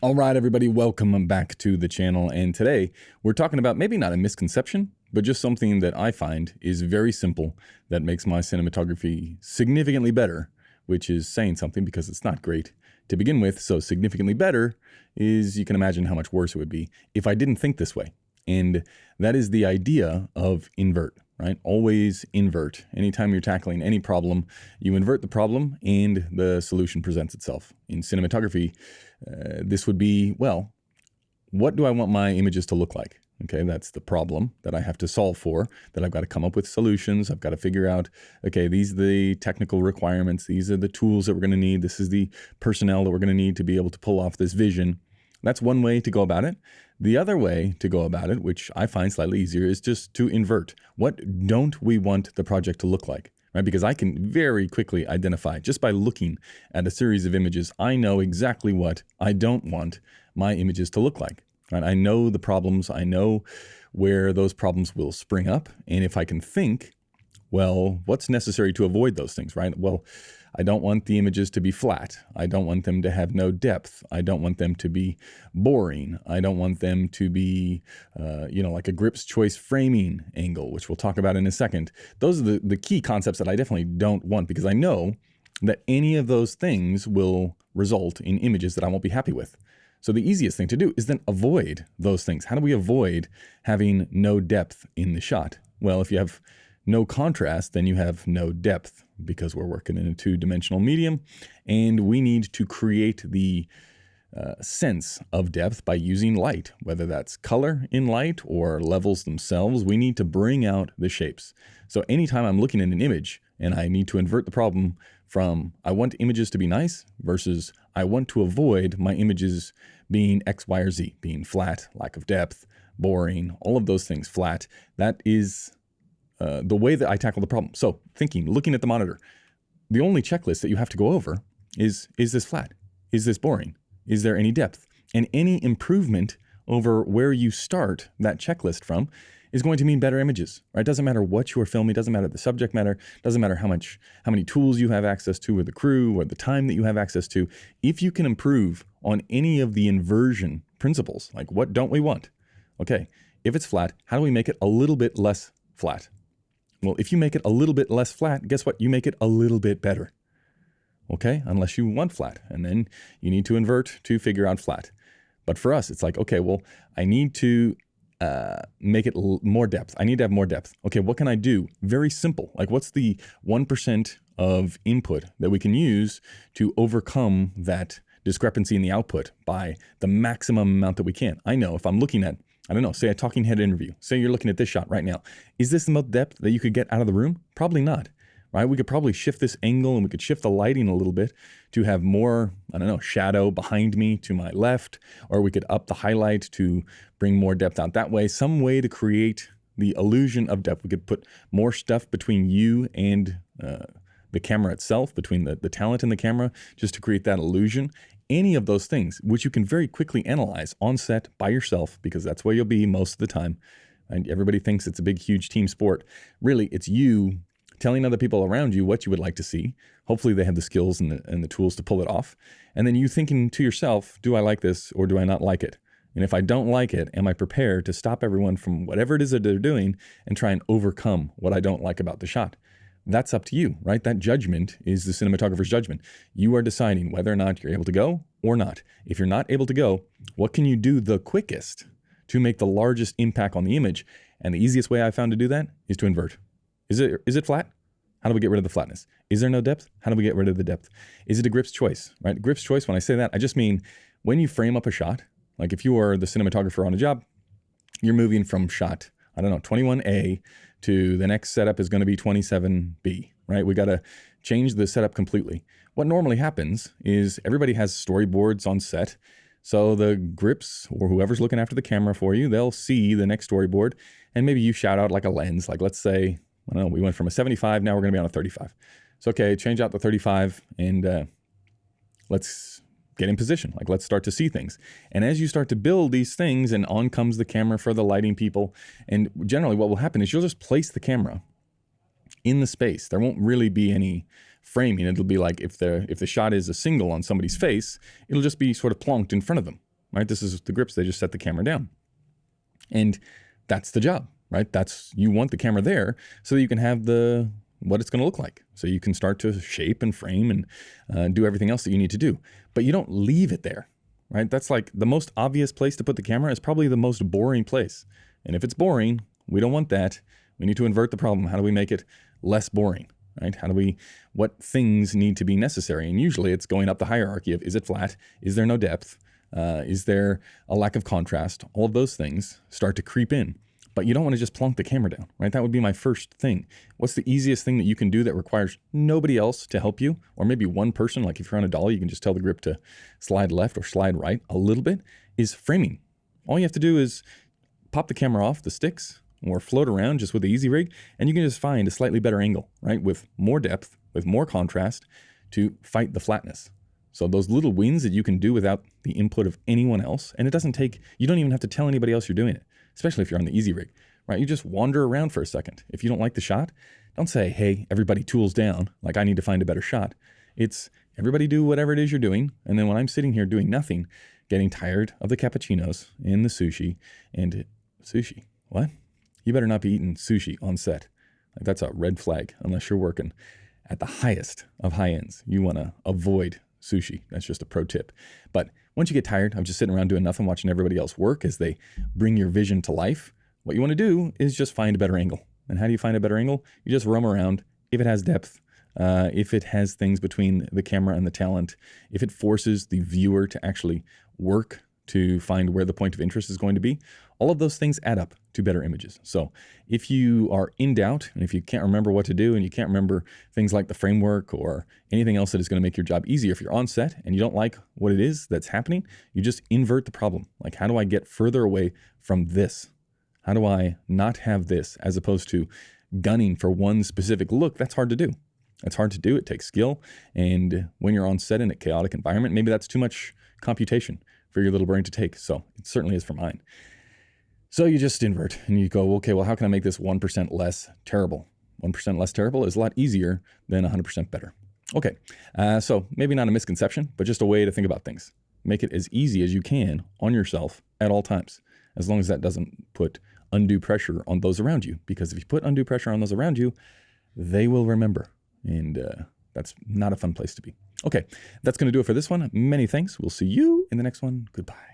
All right, everybody, welcome back to the channel. And today we're talking about maybe not a misconception, but just something that I find is very simple that makes my cinematography significantly better, which is saying something because it's not great to begin with. So significantly better is, you can imagine how much worse it would be if I didn't think this way. And that is the idea of invert, right? Always invert. Anytime you're tackling any problem, you invert the problem and the solution presents itself. In cinematography, this would be, well, what do I want my images to look like? Okay, that's the problem that I have to solve for, that I've got to come up with solutions. I've got to figure out, okay, these are the technical requirements. These are the tools that we're going to need. This is the personnel that we're going to need to be able to pull off this vision. That's one way to go about it. The other way to go about it, which I find slightly easier, is just to invert. What don't we want the project to look like? Right? Because I can very quickly identify, just by looking at a series of images, I know exactly what I don't want my images to look like. Right? I know the problems. I know where those problems will spring up. And if I can think, well, what's necessary to avoid those things, right? Well, I don't want the images to be flat. I don't want them to have no depth. I don't want them to be boring. I don't want them to be, like a Grip's choice framing angle, which we'll talk about in a second. Those are the key concepts that I definitely don't want, because I know that any of those things will result in images that I won't be happy with. So the easiest thing to do is then avoid those things. How do we avoid having no depth in the shot? Well, if you have no contrast, then you have no depth, because we're working in a two-dimensional medium, and we need to create the sense of depth by using light, whether that's color in light or levels themselves. We need to bring out the shapes. So anytime I'm looking at an image and I need to invert the problem from I want images to be nice versus I want to avoid my images being X, Y, or Z, being flat, lack of depth, boring, all of those things, flat, that is the way that I tackle the problem. So looking at the monitor, the only checklist that you have to go over is this flat? Is this boring? Is there any depth? And any improvement over where you start that checklist from is going to mean better images, right? It doesn't matter what you are filming, doesn't matter the subject matter, doesn't matter how many tools you have access to, or the crew, or the time that you have access to. If you can improve on any of the inversion principles, like what don't we want? Okay, if it's flat, how do we make it a little bit less flat? Well, if you make it a little bit less flat, guess what? You make it a little bit better. Okay, unless you want flat, and then you need to invert to figure out flat. But for us, it's like, okay, well, I need to make it more depth. I need to have more depth. Okay, what can I do? Very simple. Like, what's the 1% of input that we can use to overcome that discrepancy in the output by the maximum amount that we can? I know if I'm looking at, I don't know, say a talking head interview. Say you're looking at this shot right now. Is this the most depth that you could get out of the room? Probably not, right? We could probably shift this angle, and we could shift the lighting a little bit to have more, I don't know, shadow behind me to my left, or we could up the highlight to bring more depth out that way. Some way to create the illusion of depth. We could put more stuff between you and the camera itself, between the talent in the camera, just to create that illusion. Any of those things, which you can very quickly analyze on set by yourself, because that's where you'll be most of the time. And everybody thinks it's a big, huge team sport. Really, it's you telling other people around you what you would like to see. Hopefully they have the skills and the tools to pull it off. And then you thinking to yourself, do I like this or do I not like it? And if I don't like it, am I prepared to stop everyone from whatever it is that they're doing and try and overcome what I don't like about the shot? That's up to you, right? That judgment is the cinematographer's judgment. You are deciding whether or not you're able to go or not. If you're not able to go, what can you do the quickest to make the largest impact on the image? And the easiest way I found to do that is to invert. Is it flat? How do we get rid of the flatness? Is there no depth? How do we get rid of the depth? Is it a Grip's choice, right? Grip's choice, when I say that, I just mean when you frame up a shot, like if you are the cinematographer on a job, you're moving from shot, 21A to the next setup is going to be 27B, right? We got to change the setup completely. What normally happens is everybody has storyboards on set. So the Grips or whoever's looking after the camera for you, they'll see the next storyboard, and maybe you shout out like a lens. Like, let's say, I don't know, we went from a 75, now we're going to be on a 35. So, okay, change out the 35 and let's get in position. Like, let's start to see things. And as you start to build these things, and on comes the camera for the lighting people. And generally what will happen is you'll just place the camera in the space. There won't really be any framing. It'll be like if the shot is a single on somebody's face, it'll just be sort of plonked in front of them. right? This is the grips. They just set the camera down. And that's the job, right? You want the camera there so that you can have what it's going to look like. So you can start to shape and frame and do everything else that you need to do. But you don't leave it there, right? That's like the most obvious place to put the camera is probably the most boring place. And if it's boring, we don't want that. We need to invert the problem. How do we make it less boring, right? What things need to be necessary? And usually it's going up the hierarchy of, is it flat? Is there no depth? Is there a lack of contrast? All of those things start to creep in. But you don't want to just plunk the camera down, right? That would be my first thing. What's the easiest thing that you can do that requires nobody else to help you? Or maybe one person, like if you're on a dolly, you can just tell the grip to slide left or slide right a little bit, is framing. All you have to do is pop the camera off the sticks or float around just with the easy rig, and you can just find a slightly better angle, right? With more depth, with more contrast to fight the flatness. So those little wins that you can do without the input of anyone else, and you don't even have to tell anybody else you're doing it, especially if you're on the easy rig, right? You just wander around for a second. If you don't like the shot, don't say, hey, everybody tools down, like I need to find a better shot. It's everybody do whatever it is you're doing. And then when I'm sitting here doing nothing, getting tired of the cappuccinos and the sushi what? You better not be eating sushi on set. Like that's a red flag unless you're working at the highest of high ends. You want to avoid sushi. That's just a pro tip. But once you get tired of just sitting around doing nothing, watching everybody else work as they bring your vision to life, what you want to do is just find a better angle. And how do you find a better angle? You just roam around. If it has depth, if it has things between the camera and the talent, if it forces the viewer to actually work to find where the point of interest is going to be, all of those things add up to better images. So if you are in doubt, and if you can't remember what to do, and you can't remember things like the framework or anything else that is going to make your job easier, if you're on set and you don't like what it is that's happening, you just invert the problem. Like, how do I get further away from this? How do I not have this, as opposed to gunning for one specific look? That's hard to do. It's hard to do. It takes skill. And when you're on set in a chaotic environment, maybe that's too much computation for your little brain to take. So it certainly is for mine. So you just invert and you go, okay, well, how can I make this 1% less terrible? 1% less terrible is a lot easier than 100% better. Okay, so maybe not a misconception, but just a way to think about things. Make it as easy as you can on yourself at all times, as long as that doesn't put undue pressure on those around you. Because if you put undue pressure on those around you, they will remember. And that's not a fun place to be. Okay, that's going to do it for this one. Many thanks. We'll see you in the next one. Goodbye.